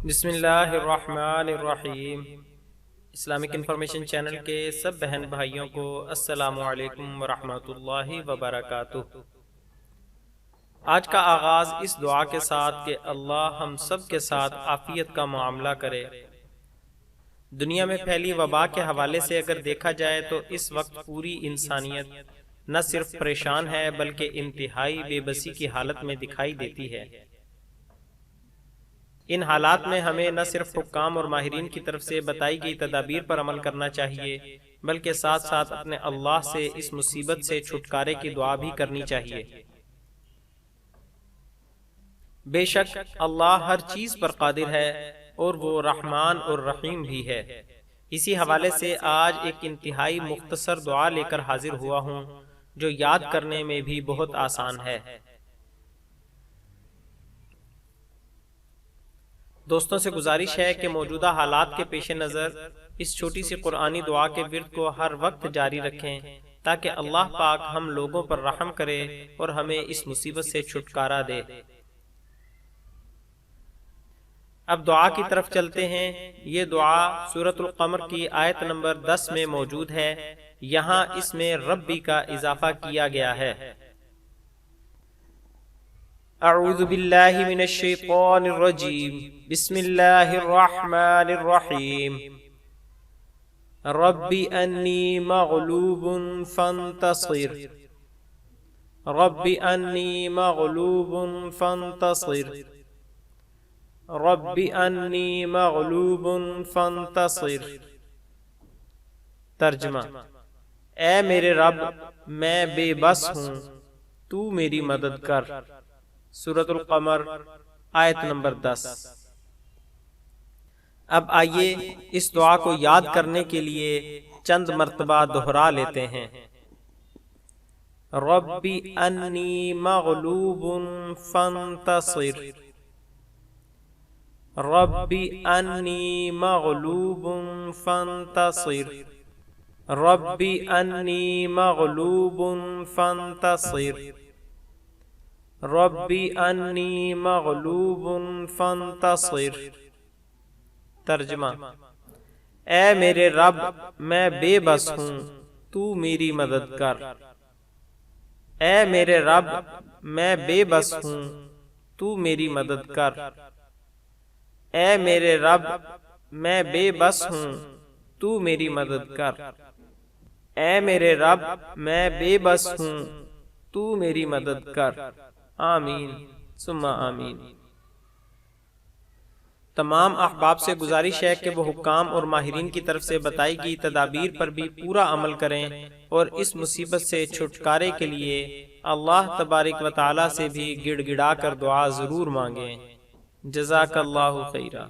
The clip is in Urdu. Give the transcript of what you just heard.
بسم اللہ الرحمن الرحیم۔ اسلامک انفارمیشن چینل کے سب بہن بھائیوں کو السلام علیکم ورحمۃ اللہ وبرکاتہ۔ آج کا آغاز اس دعا کے ساتھ کہ اللہ ہم سب کے ساتھ عافیت کا معاملہ کرے۔ دنیا میں پھیلی وبا کے حوالے سے اگر دیکھا جائے تو اس وقت پوری انسانیت نہ صرف پریشان ہے بلکہ انتہائی بے بسی کی حالت میں دکھائی دیتی ہے۔ ان حالات میں ہمیں نہ صرف حکام اور ماہرین کی طرف سے بتائی گئی تدابیر پر عمل کرنا چاہیے بلکہ ساتھ ساتھ اپنے اللہ سے اس مصیبت سے چھٹکارے کی دعا بھی کرنی چاہیے۔ بے شک اللہ ہر چیز پر قادر ہے اور وہ رحمان اور رحیم بھی ہے۔ اسی حوالے سے آج ایک انتہائی مختصر دعا لے کر حاضر ہوا ہوں جو یاد کرنے میں بھی بہت آسان ہے۔ دوستوں سے گزارش ہے کہ موجودہ حالات کے پیش نظر اس چھوٹی سی قرآنی دعا کے ورد کو ہر وقت جاری رکھیں تاکہ اللہ پاک ہم لوگوں پر رحم کرے اور ہمیں اس مصیبت سے چھٹکارا دے۔ اب دعا کی طرف چلتے ہیں۔ یہ دعا سورۃ القمر کی آیت نمبر 10 میں موجود ہے۔ یہاں اس میں ربی کا اضافہ کیا گیا ہے۔ اعوذ باللہ من الشیطان الرجیم، بسم اللہ الرحمن الرحیم۔ رب انی مغلوب فانتصر، رب انی مغلوب فانتصر، رب انی مغلوب فانتصر۔ ترجمہ: اے میرے رب، میں بے بس ہوں، تو میری مدد کر۔ سورۃ القمر آیت نمبر 10۔ اب آئیے اس دعا کو یاد کرنے کے لیے چند مرتبہ دہرا لیتے ہیں۔ رب انی مغلوب فانتصر، رب انی مغلوب فانتصر، رب انی مغلوب فانتصر، رب انی مغلوب فانتصر۔ ترجمہ: اے میرے رب، میں بے بس ہوں، تو میری مدد کر۔ اے میرے رب، میں بے بس ہوں، تو میری مدد کر۔ اے میرے رب، میں بے بس ہوں، تو میری مدد کر۔ اے میرے رب، میں بے بس ہوں، تو میری مدد کر۔ آمین ثم آمین۔ تمام احباب سے گزارش ہے کہ وہ حکام اور ماہرین کی طرف سے بتائی گئی تدابیر پر بھی پورا عمل کریں اور اس مصیبت سے چھٹکارے کے لیے اللہ تبارک و تعالی سے بھی گڑ گڑا کر دعا ضرور مانگیں۔ جزاک اللہ خیرا۔